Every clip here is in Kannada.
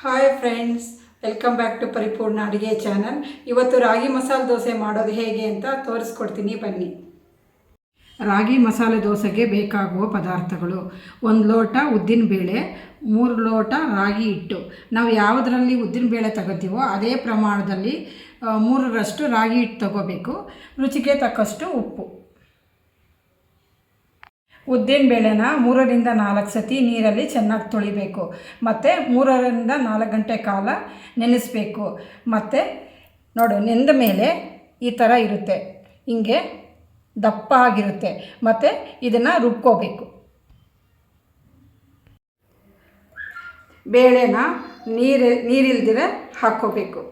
Hi friends, welcome back to Paripoorna Adige channel. ಇವತ್ತು ರಾಗಿ ಮಸಾಲೆ ದೋಸೆ ಮಾಡೋದು ಹೇಗೆ ಅಂತ ತೋರಿಸ್ಕೊಡ್ತೀನಿ, ಬನ್ನಿ. ರಾಗಿ ಮಸಾಲೆ ದೋಸೆಗೆ ಬೇಕಾಗುವ ಪದಾರ್ಥಗಳು: 1 ಲೋಟ ಉದ್ದಿನಬೇಳೆ, 3 ಲೋಟ ರಾಗಿ ಹಿಟ್ಟು. ನಾವು ಯಾವುದರಲ್ಲಿ ಉದ್ದಿನಬೇಳೆ ತಗೋತೀವೋ ಅದೇ ಪ್ರಮಾಣದಲ್ಲಿ 3ರಷ್ಟು ರಾಗಿ ಹಿಟ್ಟು ತಗೋಬೇಕು. ರುಚಿಗೆ ತಕ್ಕಷ್ಟು ಉಪ್ಪು. ಉದ್ದಿನಬೇಳೆನ 3ರಿಂದ 4 ಸತಿ ನೀರಲ್ಲಿ ಚೆನ್ನಾಗಿ ತೊಳಿಬೇಕು. ಮತ್ತು 3ರಿಂದ 4 ಗಂಟೆ ಕಾಲ ನೆನೆಸಬೇಕು. ಮತ್ತು ನೋಡು, ನೆಂದ ಮೇಲೆ ಈ ಥರ ಇರುತ್ತೆ, ಹಿಂಗೆ ದಪ್ಪ ಆಗಿರುತ್ತೆ. ಮತ್ತು ಇದನ್ನು ರುಬ್ಕೋಬೇಕು. ಬೇಳೆನ ನೀರಿಲ್ದಿರ ಹಾಕ್ಕೋಬೇಕು.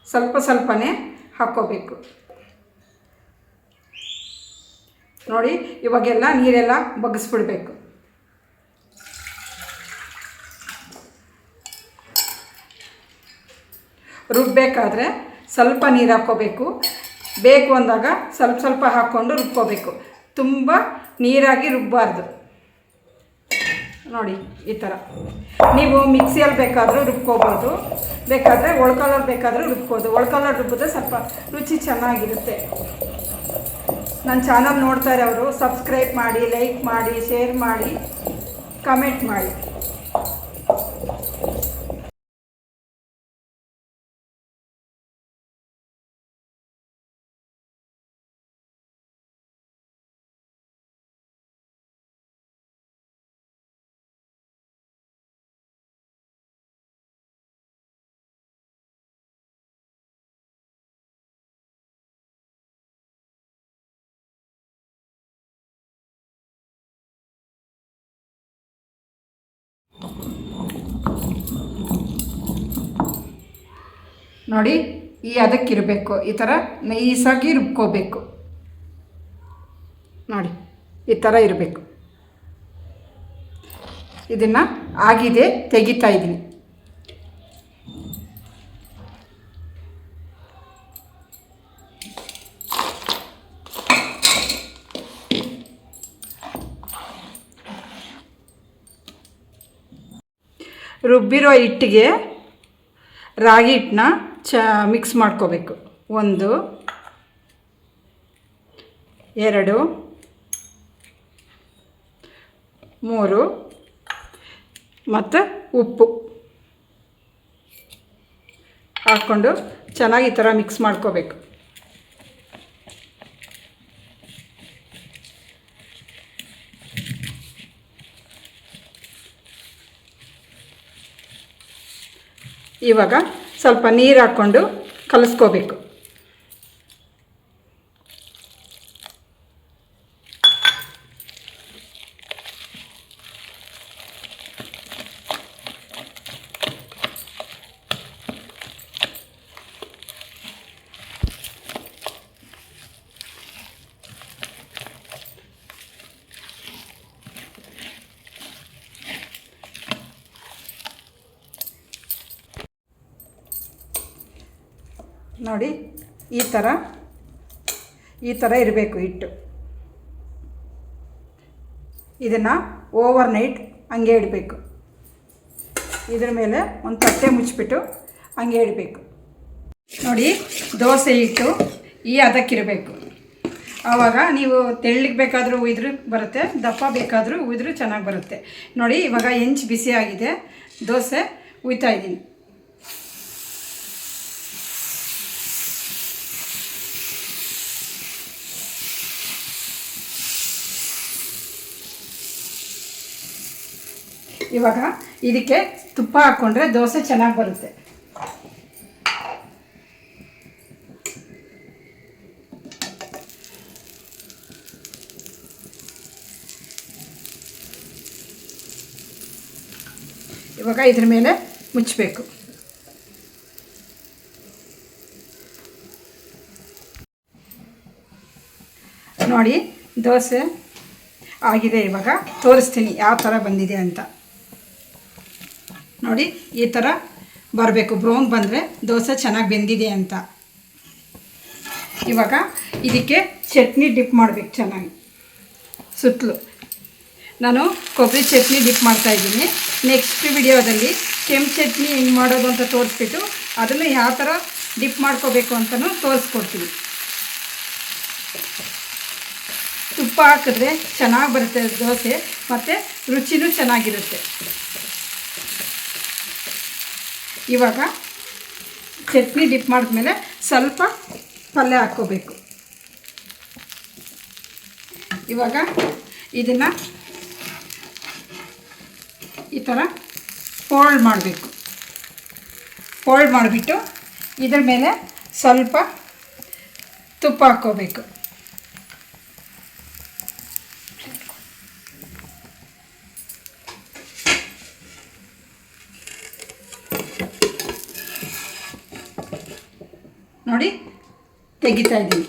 ಸ್ವಲ್ಪನೇ ಹಾಕ್ಕೋಬೇಕು. ನೋಡಿ, ಇವಾಗೆಲ್ಲ ನೀರೆಲ್ಲ ಬಗ್ಗಿಸ್ಬಿಡ್ಬೇಕು. ರುಬ್ಬಬೇಕಾದ್ರೆ ಸ್ವಲ್ಪ ನೀರು ಹಾಕ್ಕೋಬೇಕು. ಬೇಕು ಅಂದಾಗ ಸ್ವಲ್ಪ ಹಾಕ್ಕೊಂಡು ರುಬ್ಕೋಬೇಕು. ತುಂಬ ನೀರಾಗಿ ರುಬ್ಬಾರ್ದು. ನೋಡಿ, ಈ ಥರ. ನೀವು ಮಿಕ್ಸಿಯಲ್ಲಿ ಬೇಕಾದರೂ ರುಬ್ಕೋಬೋದು, ಬೇಕಾದರೆ ಒಳ್ಕಲ್ಲಲ್ಲಿ ಬೇಕಾದರೂ ರುಬ್ಬೋದು. ಒಳ್ಕಲ್ಲಲ್ಲಿ ರುಬ್ಬಿದ್ರೆ ಸ್ವಲ್ಪ ರುಚಿ ಚೆನ್ನಾಗಿರುತ್ತೆ. ನನ್ನ ಚಾನಲ್ ನೋಡ್ತಾ ಇರೋರು ಸಬ್ಸ್ಕ್ರೈಬ್ ಮಾಡಿ, ಲೈಕ್ ಮಾಡಿ, ಶೇರ್ ಮಾಡಿ, ಕಮೆಂಟ್ ಮಾಡಿ. ನೋಡಿ, ಅದಕ್ಕಿರಬೇಕು. ಈ ಥರ ನೈಸಾಗಿ ರುಬ್ಕೋಬೇಕು. ನೋಡಿ, ಈ ಥರ ಇರಬೇಕು. ಇದನ್ನು ಆಗಿದೆ, ತೆಗಿತಾ ಇದ್ದೀನಿ. ರುಬ್ಬಿರೋ ಹಿಟ್ಟಿಗೆ ರಾಗಿ ಹಿಟ್ಟನ್ನ ಮಿಕ್ಸ್ ಮಾಡ್ಕೋಬೇಕು. 1 2 3 ಮತ್ತು ಉಪ್ಪು ಹಾಕ್ಕೊಂಡು ಚೆನ್ನಾಗಿ ಈ ಥರ ಮಿಕ್ಸ್ ಮಾಡ್ಕೋಬೇಕು. ಇವಾಗ ಸ್ವಲ್ಪ ನೀರು ಹಾಕ್ಕೊಂಡು ಕಲಿಸ್ಕೋಬೇಕು. ನೋಡಿ, ಈ ಥರ ಇರಬೇಕು ಹಿಟ್ಟು. ಇದನ್ನು ಓವರ್ ನೈಟ್ ಹಂಗೆ ಇಡಬೇಕು. ಇದ್ರ ಮೇಲೆ ಒಂದು ತಟ್ಟೆ ಮುಚ್ಚಿಬಿಟ್ಟು ಹಂಗೆ ಇಡಬೇಕು. ನೋಡಿ, ದೋಸೆ ಹಿಟ್ಟು ಅದಕ್ಕಿರಬೇಕು. ಆವಾಗ ನೀವು ತೆಳ್ಳಗೆ ಬೇಕಾದರೂ ಉಯ್ದರೂ ಬರುತ್ತೆ, ದಪ್ಪ ಬೇಕಾದರೂ ಉಯ್ದರೂ ಚೆನ್ನಾಗಿ ಬರುತ್ತೆ. ನೋಡಿ, ಇವಾಗ ಹೆಂಚು ಬಿಸಿ ಆಗಿದೆ, ದೋಸೆ ಉಯ್ತಾ ಇದ್ದೀನಿ. ಇವಾಗ ಇದಕ್ಕೆ ತುಪ್ಪ ಹಾಕ್ಕೊಂಡ್ರೆ ದೋಸೆ ಚೆನ್ನಾಗಿ ಬರುತ್ತೆ. ಇವಾಗ ಇದ್ರ ಮೇಲೆ ಮುಚ್ಚಬೇಕು. ನೋಡಿ, ದೋಸೆ ಆಗಿದೆ. ಇವಾಗ ತೋರಿಸ್ತೀನಿ ಯಾವ ಥರ ಬಂದಿದೆ ಅಂತ. ನೋಡಿ, ಈ ಥರ ಬರಬೇಕು. ಬ್ರೌನ್ ಬಂದರೆ ದೋಸೆ ಚೆನ್ನಾಗಿ ಬೆಂದಿದೆ ಅಂತ. ಇವಾಗ ಇದಕ್ಕೆ ಚಟ್ನಿ ಡಿಪ್ ಮಾಡಬೇಕು ಚೆನ್ನಾಗಿ. ಸುತ್ತಲೂ ನಾನು ಕೊಬ್ಬರಿ ಚಟ್ನಿ ಡಿಪ್ ಮಾಡ್ತಾಯಿದ್ದೀನಿ. ನೆಕ್ಸ್ಟ್ ವಿಡಿಯೋದಲ್ಲಿ ಕೆಂಪು ಚಟ್ನಿ ಹೆಂಗೆ ಮಾಡೋದು ಅಂತ ತೋರಿಸ್ಬಿಟ್ಟು ಅದನ್ನು ಯಾವ ಥರ ಡಿಪ್ ಮಾಡ್ಕೋಬೇಕು ಅಂತಲೂ ತೋರಿಸ್ಕೊಡ್ತೀನಿ. ತುಪ್ಪ ಹಾಕಿದ್ರೆ ಚೆನ್ನಾಗಿ ಬರುತ್ತೆ ದೋಸೆ ಮತ್ತು ರುಚಿನೂ ಚೆನ್ನಾಗಿರುತ್ತೆ. ಇವಾಗ ಚಟ್ನಿ ಡಿಪ್ ಮಾಡಿದ್ಮೇಲೆ ಸ್ವಲ್ಪ ಪಲ್ಯ ಹಾಕ್ಕೋಬೇಕು. ಇವಾಗ ಇದನ್ನು ಈ ಥರ ಫೋಲ್ಡ್ ಮಾಡಬೇಕು. ಫೋಲ್ಡ್ ಮಾಡಿಬಿಟ್ಟು ಇದ್ರ ಮೇಲೆ ಸ್ವಲ್ಪ ತುಪ್ಪ ಹಾಕ್ಕೋಬೇಕು. ನೋಡಿ ತೆಗಿತಾ ಇದ್ದೀನಿ.